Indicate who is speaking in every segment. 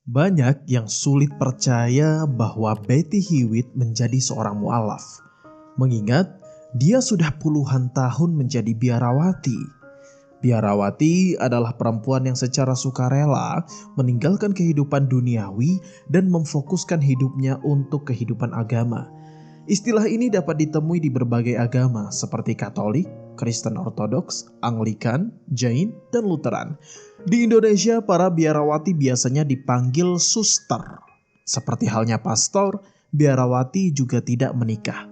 Speaker 1: Banyak yang sulit percaya bahwa Betty Hewitt menjadi seorang mualaf, mengingat dia sudah puluhan tahun menjadi biarawati. Biarawati adalah perempuan yang secara sukarela meninggalkan kehidupan duniawi dan memfokuskan hidupnya untuk kehidupan agama. Istilah ini dapat ditemui di berbagai agama seperti Katolik, Kristen Ortodoks, Anglikan, Jain, dan Lutheran. Di Indonesia, para biarawati biasanya dipanggil suster. Seperti halnya pastor, biarawati juga tidak menikah.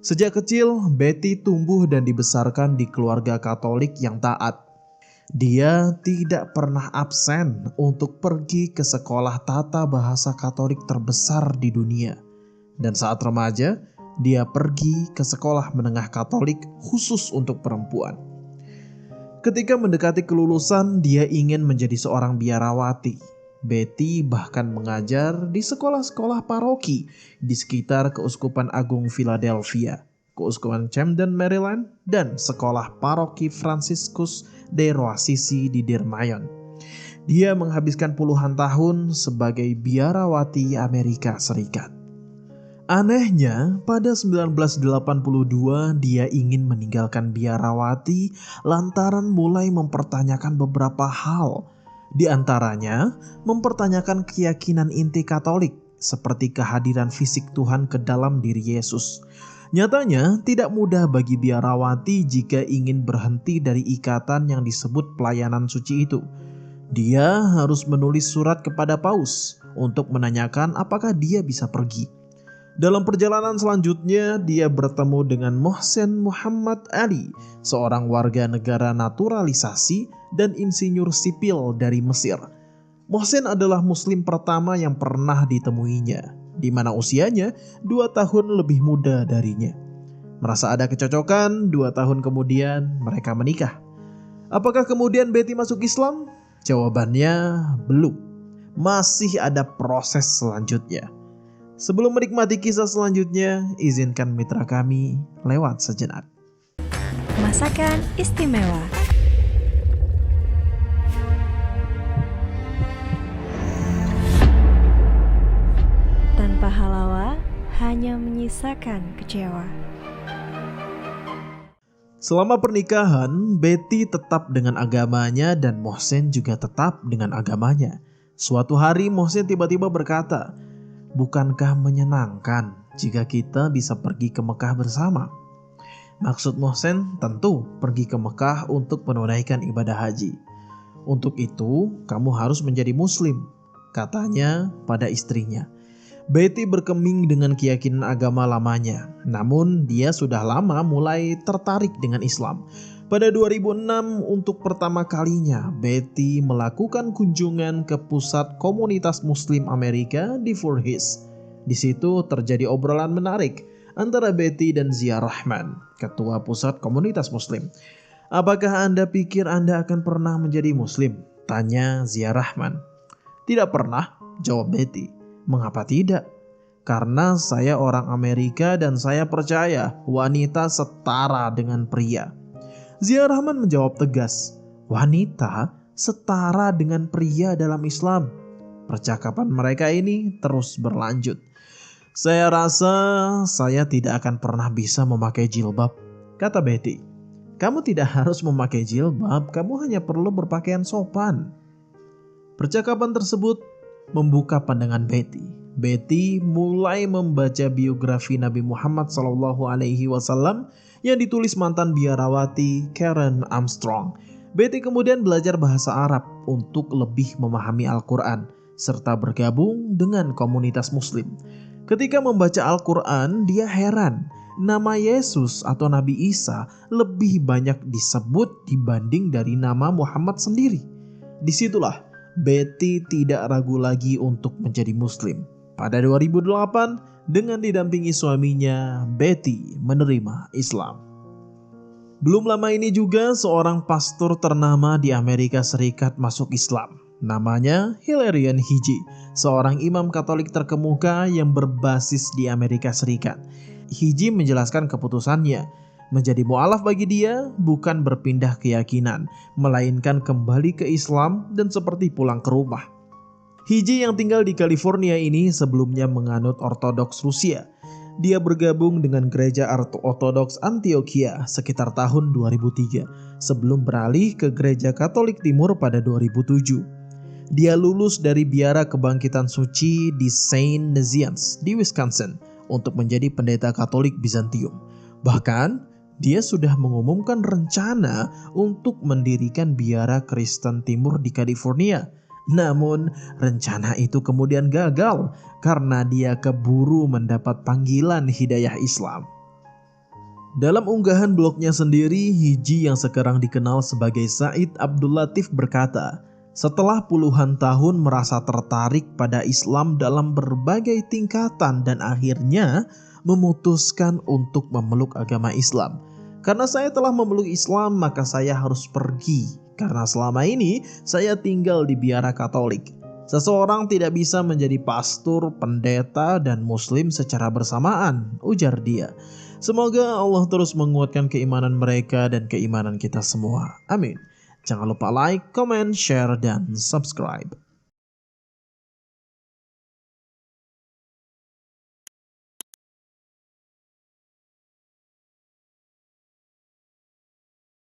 Speaker 1: Sejak kecil, Betty tumbuh dan dibesarkan di keluarga Katolik yang taat. Dia tidak pernah absen untuk pergi ke sekolah tata bahasa Katolik terbesar di dunia. Dan saat remaja, dia pergi ke sekolah menengah Katolik khusus untuk perempuan. Ketika mendekati kelulusan, dia ingin menjadi seorang biarawati. Betty bahkan mengajar di sekolah-sekolah paroki di sekitar Keuskupan Agung Philadelphia, Keuskupan Camden, Maryland, dan sekolah paroki Franciscus de Assisi di Dermayon. Dia menghabiskan puluhan tahun sebagai biarawati Amerika Serikat. Anehnya, pada 1982 dia ingin meninggalkan biarawati lantaran mulai mempertanyakan beberapa hal. Di antaranya, mempertanyakan keyakinan inti Katolik seperti kehadiran fisik Tuhan ke dalam diri Yesus. Nyatanya, tidak mudah bagi biarawati jika ingin berhenti dari ikatan yang disebut pelayanan suci itu. Dia harus menulis surat kepada Paus untuk menanyakan apakah dia bisa pergi. Dalam perjalanan selanjutnya, dia bertemu dengan Mohsen Muhammad Ali, seorang warga negara naturalisasi dan insinyur sipil dari Mesir. Mohsen adalah muslim pertama yang pernah ditemuinya, di mana usianya 2 tahun lebih muda darinya. Merasa ada kecocokan, 2 tahun kemudian mereka menikah. Apakah kemudian Betty masuk Islam? Jawabannya belum. Masih ada proses selanjutnya. Sebelum menikmati kisah selanjutnya, izinkan mitra kami lewat sejenak.
Speaker 2: Masakan istimewa. Tanpa halawa, hanya menyisakan kecewa.
Speaker 1: Selama pernikahan, Betty tetap dengan agamanya dan Mohsen juga tetap dengan agamanya. Suatu hari Mohsen tiba-tiba berkata, "Bukankah menyenangkan jika kita bisa pergi ke Mekah bersama?" Maksud Mohsen tentu pergi ke Mekah untuk menunaikan ibadah haji. "Untuk itu, kamu harus menjadi muslim," katanya pada istrinya. Betty berkeming dengan keyakinan agama lamanya, namun dia sudah lama mulai tertarik dengan Islam. Pada 2006, untuk pertama kalinya, Betty melakukan kunjungan ke pusat komunitas Muslim Amerika di Voorhees. Di situ terjadi obrolan menarik antara Betty dan Zia Rahman, ketua pusat komunitas Muslim. "Apakah Anda pikir Anda akan pernah menjadi Muslim?" tanya Zia Rahman. "Tidak pernah," jawab Betty. "Mengapa tidak?" "Karena saya orang Amerika dan saya percaya wanita setara dengan pria." Zia Rahman menjawab tegas, "Wanita setara dengan pria dalam Islam." Percakapan mereka ini terus berlanjut. "Saya rasa saya tidak akan pernah bisa memakai jilbab," kata Betty. "Kamu tidak harus memakai jilbab, kamu hanya perlu berpakaian sopan." Percakapan tersebut membuka pandangan Betty. Betty mulai membaca biografi Nabi Muhammad SAW yang ditulis mantan biarawati Karen Armstrong. Betty kemudian belajar bahasa Arab untuk lebih memahami Al-Quran serta bergabung dengan komunitas Muslim. Ketika membaca Al-Quran, dia heran. Nama Yesus atau Nabi Isa lebih banyak disebut dibanding dari nama Muhammad sendiri. Disitulah Betty tidak ragu lagi untuk menjadi Muslim. Pada 2008, dengan didampingi suaminya, Betty menerima Islam. Belum lama ini juga seorang pastor ternama di Amerika Serikat masuk Islam. Namanya Hilarion Hiji, seorang imam Katolik terkemuka yang berbasis di Amerika Serikat. Hiji menjelaskan keputusannya. Menjadi mu'alaf bagi dia bukan berpindah keyakinan, melainkan kembali ke Islam dan seperti pulang ke rumah. Hiji yang tinggal di California ini sebelumnya menganut Ortodoks Rusia. Dia bergabung dengan gereja Ortodoks Antioquia sekitar tahun 2003 sebelum beralih ke gereja Katolik Timur pada 2007. Dia lulus dari Biara Kebangkitan Suci di Saint Nazaire di Wisconsin untuk menjadi pendeta Katolik Bizantium. Bahkan, dia sudah mengumumkan rencana untuk mendirikan Biara Kristen Timur di California. Namun, rencana itu kemudian gagal karena dia keburu mendapat panggilan hidayah Islam. Dalam unggahan blognya sendiri, Hiji yang sekarang dikenal sebagai Said Abdul Latif berkata, setelah puluhan tahun merasa tertarik pada Islam dalam berbagai tingkatan dan akhirnya memutuskan untuk memeluk agama Islam. Karena saya telah memeluk Islam, maka saya harus pergi. Karena selama ini saya tinggal di biara Katolik. Seseorang tidak bisa menjadi pastor, pendeta, dan muslim secara bersamaan, ujar dia. Semoga Allah terus menguatkan keimanan mereka dan keimanan kita semua. Amin. Jangan lupa like, comment, share, dan subscribe.